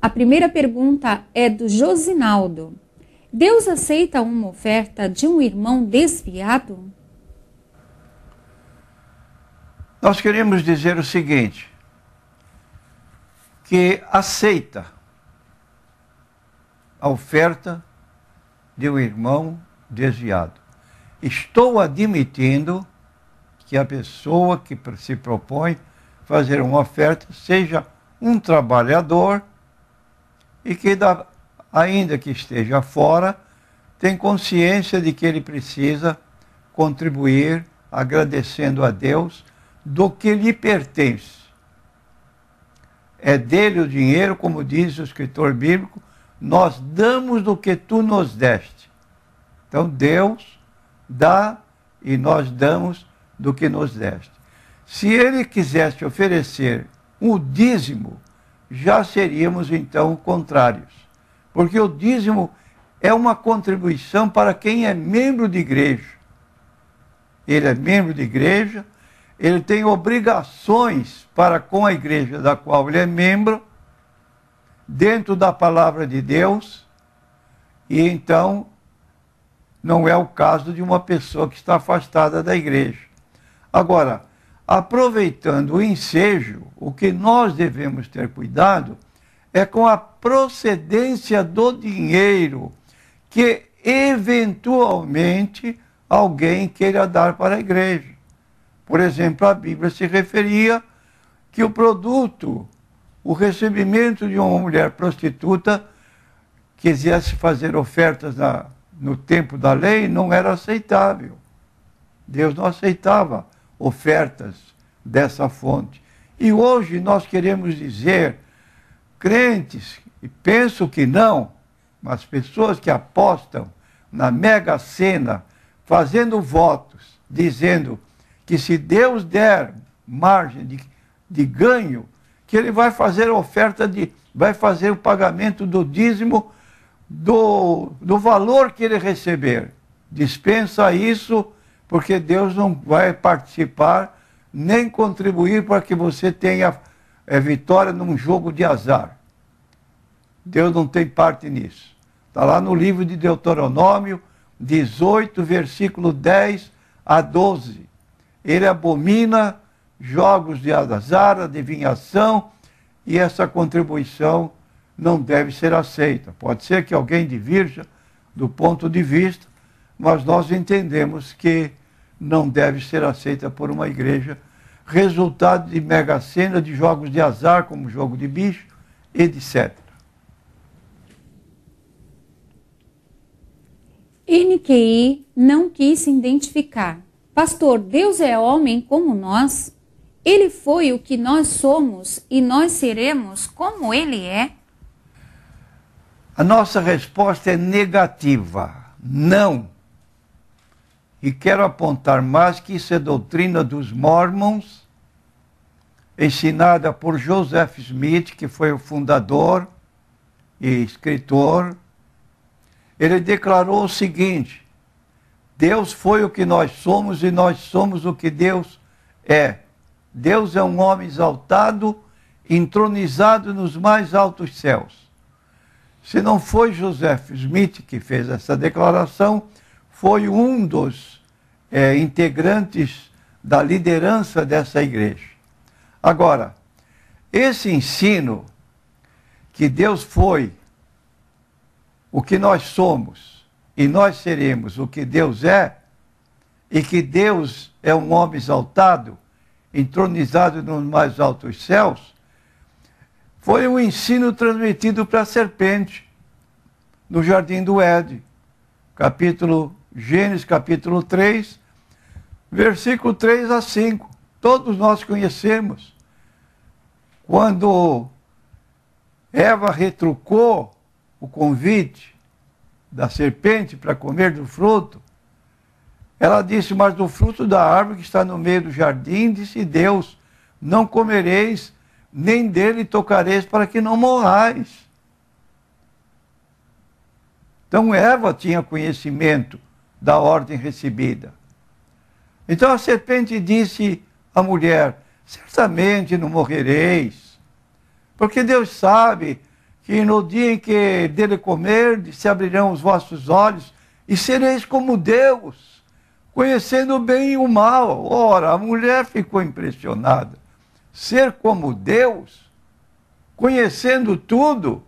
A primeira pergunta é do Josinaldo. Deus aceita uma oferta de um irmão desviado? Nós queremos dizer o seguinte, que aceita a oferta de um irmão desviado. Estou admitindo que a pessoa que se propõe fazer uma oferta seja um trabalhador e que, ainda que esteja fora, tem consciência de que ele precisa contribuir agradecendo a Deus do que lhe pertence. É dele o dinheiro, como diz o escritor bíblico, nós damos do que tu nos deste. Então Deus dá e nós damos do que nos deste. Se ele quisesse oferecer o dízimo, já seríamos então contrários. Porque o dízimo é uma contribuição para quem é membro de igreja. Ele é membro de igreja, ele tem obrigações para com a igreja da qual ele é membro, dentro da palavra de Deus, e então não é o caso de uma pessoa que está afastada da igreja. Agora, aproveitando o ensejo, o que nós devemos ter cuidado é com a procedência do dinheiro que eventualmente alguém queira dar para a igreja. Por exemplo, a Bíblia se referia que o produto, o recebimento de uma mulher prostituta que quisesse fazer ofertas no tempo da lei não era aceitável. Deus não aceitava ofertas dessa fonte. E hoje nós queremos dizer, crentes, e penso que não, mas pessoas que apostam na Mega Sena, fazendo votos, dizendo que se Deus der margem de ganho, que ele vai fazer a oferta vai fazer o pagamento do dízimo do valor que ele receber. Dispensa isso, porque Deus não vai participar, nem contribuir para que você tenha vitória num jogo de azar. Deus não tem parte nisso. Está lá no livro de Deuteronômio 18, versículo 10 a 12. Ele abomina jogos de azar, adivinhação, e essa contribuição não deve ser aceita. Pode ser que alguém divirja do ponto de vista, mas nós entendemos que não deve ser aceita por uma igreja, resultado de mega sena, de jogos de azar, como jogo de bicho, etc. NQI não quis se identificar. Pastor, Deus é homem como nós? Ele foi o que nós somos e nós seremos como ele é? A nossa resposta é negativa, não. E quero apontar mais que isso é doutrina dos Mormons, ensinada por Joseph Smith, que foi o fundador e escritor. Ele declarou o seguinte: Deus foi o que nós somos e nós somos o que Deus é. Deus é um homem exaltado, entronizado nos mais altos céus. Se não foi Joseph Smith que fez essa declaração, foi um dos integrantes da liderança dessa igreja. Agora, esse ensino que Deus foi o que nós somos e nós seremos o que Deus é, e que Deus é um homem exaltado, entronizado nos mais altos céus, foi um ensino transmitido para a serpente no jardim do Éden. Gênesis capítulo 3, versículo 3 a 5. Todos nós conhecemos. Quando Eva retrucou o convite da serpente para comer do fruto, ela disse: mas do fruto da árvore que está no meio do jardim, disse Deus, não comereis, nem dele tocareis, para que não morrais. Então Eva tinha conhecimento da ordem recebida. Então a serpente disse à mulher: certamente não morrereis, porque Deus sabe que no dia em que dele comer, se abrirão os vossos olhos, e sereis como Deus, conhecendo o bem e o mal. Ora, a mulher ficou impressionada. Ser como Deus, conhecendo tudo.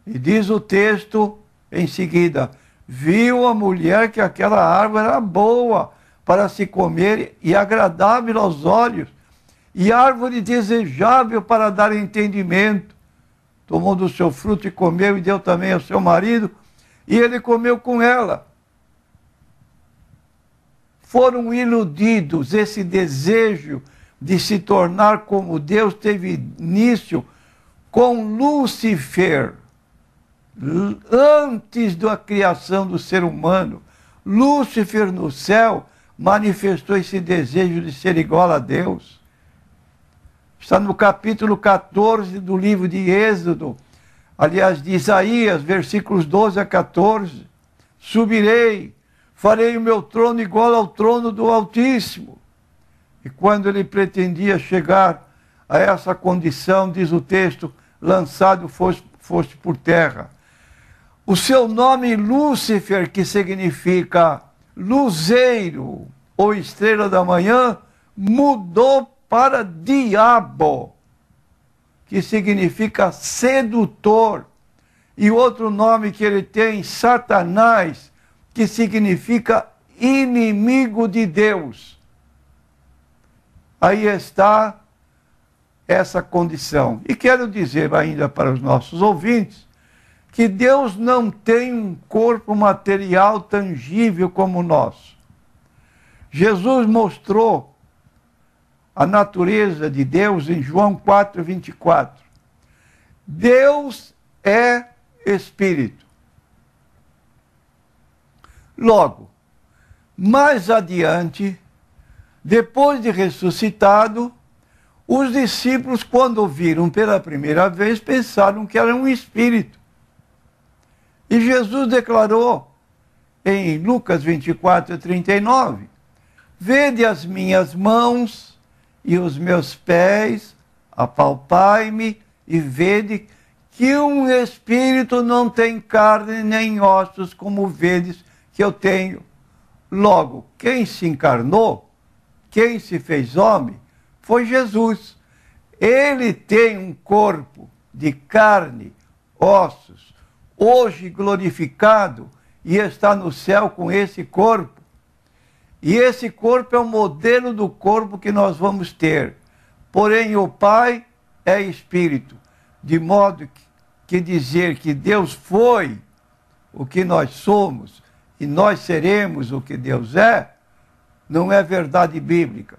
E diz o texto em seguida, viu a mulher que aquela árvore era boa para se comer e agradável aos olhos, e árvore desejável para dar entendimento. Tomou do seu fruto e comeu, e deu também ao seu marido, e ele comeu com ela. Foram iludidos. Esse desejo de se tornar como Deus teve início com Lúcifer. Antes da criação do ser humano, Lúcifer no céu manifestou esse desejo de ser igual a Deus. Está no capítulo 14 do livro de Êxodo, aliás, de Isaías, versículos 12 a 14. Subirei, farei o meu trono igual ao trono do Altíssimo. E quando ele pretendia chegar a essa condição, diz o texto, lançado foste por terra. O seu nome Lúcifer, que significa luzeiro ou estrela da manhã, mudou para diabo, que significa sedutor. E outro nome que ele tem, Satanás, que significa inimigo de Deus. Aí está essa condição. E quero dizer ainda para os nossos ouvintes, que Deus não tem um corpo material tangível como o nosso. Jesus mostrou a natureza de Deus em João 4:24. Deus é Espírito. Logo, mais adiante, depois de ressuscitado, os discípulos, quando o viram pela primeira vez, pensaram que era um espírito. E Jesus declarou em Lucas 24:39, vede as minhas mãos e os meus pés, apalpai-me e vede que um espírito não tem carne nem ossos, como vedes que eu tenho. Logo, quem se encarnou, quem se fez homem, foi Jesus. Ele tem um corpo de carne, ossos, hoje glorificado, e está no céu com esse corpo. E esse corpo é o modelo do corpo que nós vamos ter. Porém, o Pai é Espírito, de modo que dizer que Deus foi o que nós somos e nós seremos o que Deus é, não é verdade bíblica.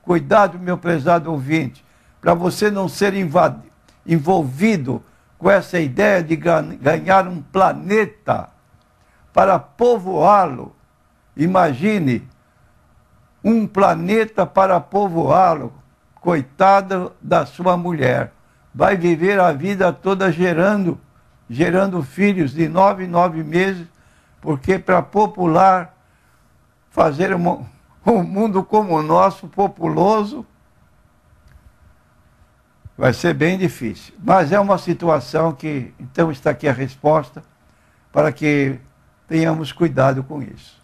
Cuidado, meu prezado ouvinte, para você não ser envolvido com essa ideia de ganhar um planeta para povoá-lo. Imagine um planeta para povoá-lo. Coitada da sua mulher. Vai viver a vida toda gerando filhos de 9 em 9 meses, porque para popular, fazer um mundo como o nosso, populoso, vai ser bem difícil. Mas é uma situação que, então está aqui a resposta, para que tenhamos cuidado com isso.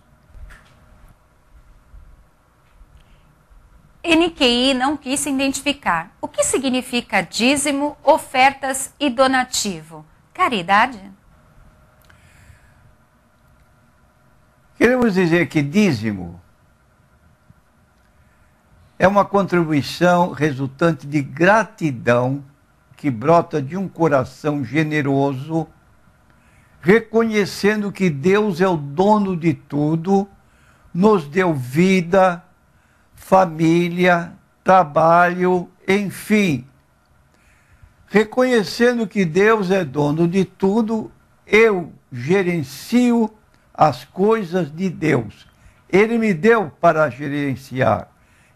NQI não quis se identificar. O que significa dízimo, ofertas e donativo? Caridade? Queremos dizer que dízimo é uma contribuição resultante de gratidão que brota de um coração generoso, reconhecendo que Deus é o dono de tudo, nos deu vida, família, trabalho, enfim. Reconhecendo que Deus é dono de tudo, eu gerencio as coisas de Deus. Ele me deu para gerenciar.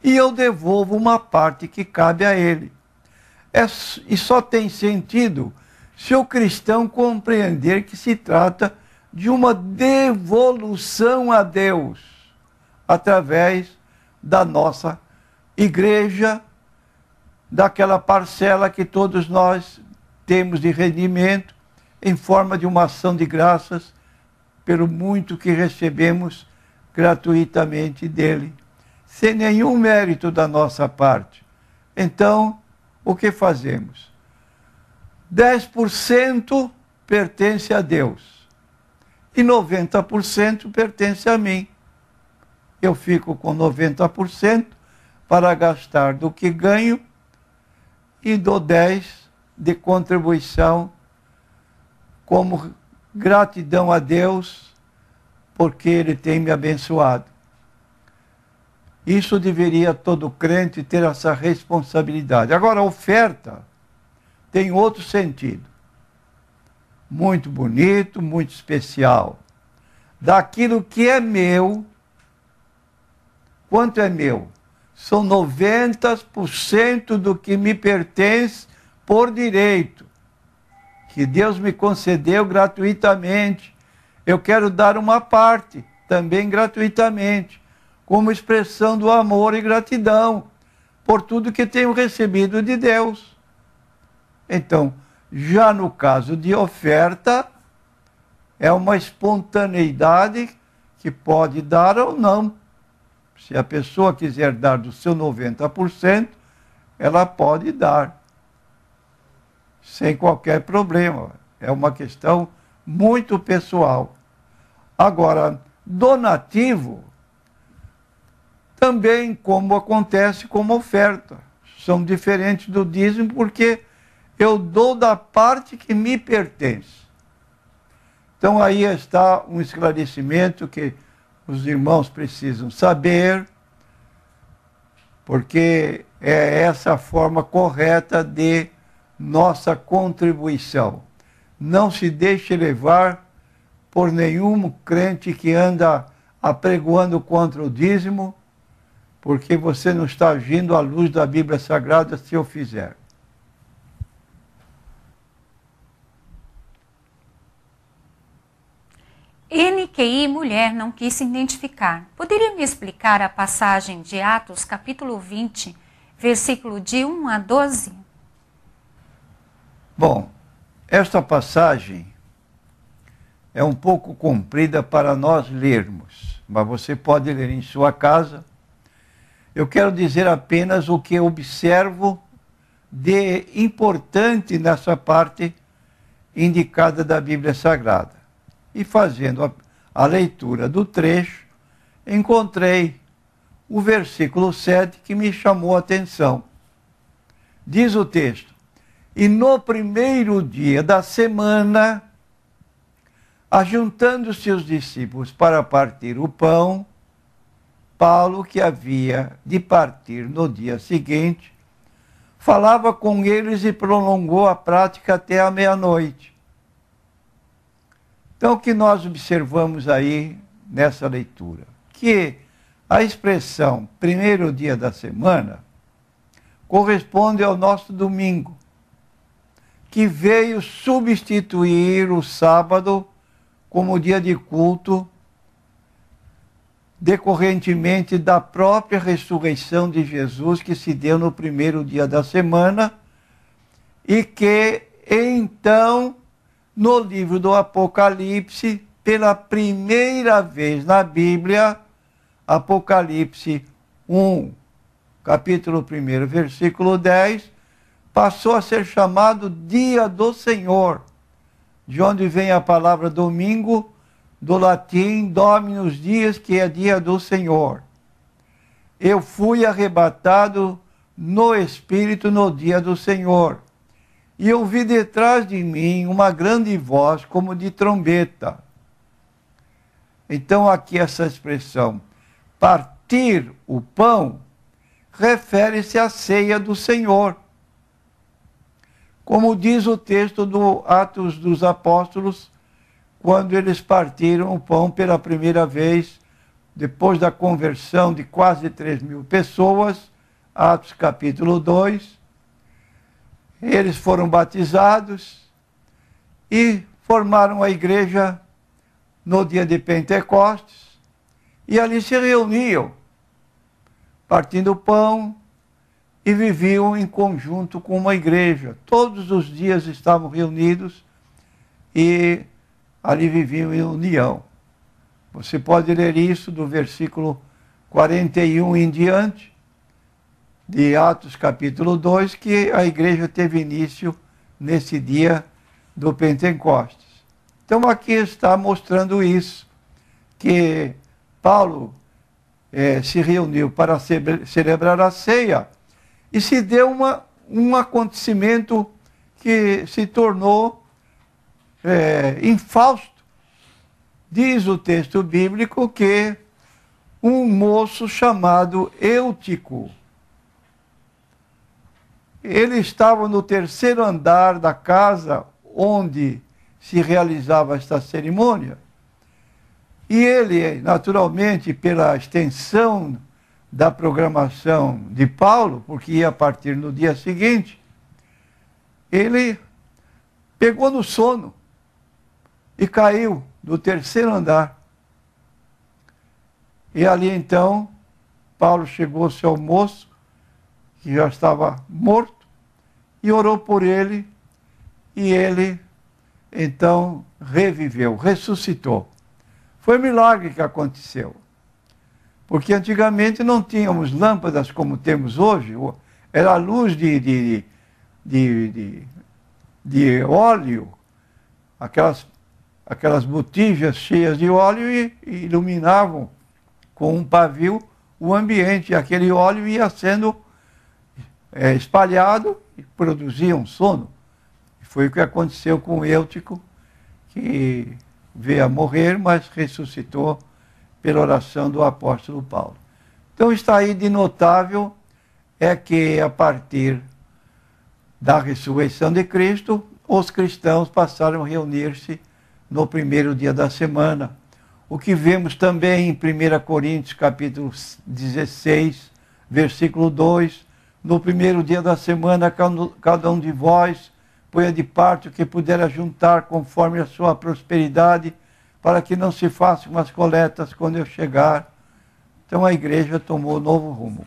E eu devolvo uma parte que cabe a Ele. E só tem sentido se o cristão compreender que se trata de uma devolução a Deus, através da nossa igreja, daquela parcela que todos nós temos de rendimento em forma de uma ação de graças pelo muito que recebemos gratuitamente dele, sem nenhum mérito da nossa parte. Então, o que fazemos? 10% pertence a Deus e 90% pertence a mim. Eu fico com 90% para gastar do que ganho e dou 10% de contribuição como gratidão a Deus, porque Ele tem me abençoado. Isso deveria todo crente ter essa responsabilidade. Agora, a oferta tem outro sentido. Muito bonito, muito especial. Daquilo que é meu, quanto é meu? São 90% do que me pertence por direito, que Deus me concedeu gratuitamente. Eu quero dar uma parte, também gratuitamente, como expressão do amor e gratidão por tudo que tenho recebido de Deus. Então, já no caso de oferta, é uma espontaneidade que pode dar ou não. Se a pessoa quiser dar do seu 90%, ela pode dar, sem qualquer problema. É uma questão muito pessoal. Agora, donativo, também como acontece como oferta. São diferentes do dízimo porque eu dou da parte que me pertence. Então aí está um esclarecimento que os irmãos precisam saber, porque é essa a forma correta de nossa contribuição. Não se deixe levar por nenhum crente que anda apregoando contra o dízimo, porque você não está agindo à luz da Bíblia Sagrada se eu fizer. NQI Mulher não quis se identificar. Poderia me explicar a passagem de Atos, capítulo 20, versículo de 1 a 12? Bom, esta passagem é um pouco comprida para nós lermos, mas você pode ler em sua casa. Eu quero dizer apenas o que observo de importante nessa parte indicada da Bíblia Sagrada. E fazendo a leitura do trecho, encontrei o versículo 7 que me chamou a atenção. Diz o texto: e no primeiro dia da semana, ajuntando-se os discípulos para partir o pão, Paulo, que havia de partir no dia seguinte, falava com eles e prolongou a prática até a meia-noite. Então, o que nós observamos aí nessa leitura? Que a expressão primeiro dia da semana corresponde ao nosso domingo, que veio substituir o sábado como dia de culto, decorrentemente da própria ressurreição de Jesus, que se deu no primeiro dia da semana, e que, então, no livro do Apocalipse, pela primeira vez na Bíblia, Apocalipse 1, capítulo 1, versículo 10, passou a ser chamado Dia do Senhor, de onde vem a palavra domingo, do latim Dominus Dias, que é dia do Senhor. Eu fui arrebatado no Espírito no dia do Senhor, e ouvi detrás de mim uma grande voz como de trombeta. Então aqui essa expressão, partir o pão, refere-se à ceia do Senhor. Como diz o texto do Atos dos Apóstolos, quando eles partiram o pão pela primeira vez, depois da conversão de quase 3.000 pessoas, Atos capítulo 2, eles foram batizados e formaram a igreja no dia de Pentecostes, e ali se reuniam, partindo o pão e viviam em conjunto com uma igreja. Todos os dias estavam reunidos e ali viviam em união. Você pode ler isso do versículo 41 em diante, de Atos capítulo 2, que a igreja teve início nesse dia do Pentecostes. Então aqui está mostrando isso, que Paulo se reuniu para celebrar a ceia e se deu um acontecimento que se tornou infausto. Diz o texto bíblico que um moço chamado Eutico, ele estava no terceiro andar da casa onde se realizava esta cerimônia. E ele, naturalmente, pela extensão da programação de Paulo, porque ia partir no dia seguinte, ele pegou no sono e caiu do terceiro andar. E ali então, Paulo chegou-se ao moço, que já estava morto, e orou por ele, e ele então reviveu, ressuscitou. Foi um milagre que aconteceu, porque antigamente não tínhamos lâmpadas como temos hoje, era a luz de óleo, aquelas botijas cheias de óleo e iluminavam com um pavio o ambiente, e aquele óleo ia sendo espalhado e produzia um sono. Foi o que aconteceu com o Eutico, que veio a morrer, mas ressuscitou pela oração do apóstolo Paulo. Então está aí de notável é que a partir da ressurreição de Cristo, os cristãos passaram a reunir-se no primeiro dia da semana. O que vemos também em 1 Coríntios capítulo 16, versículo 2, no primeiro dia da semana, cada um de vós ponha de parte o que puder juntar conforme a sua prosperidade, para que não se façam as coletas quando eu chegar. Então a igreja tomou novo rumo.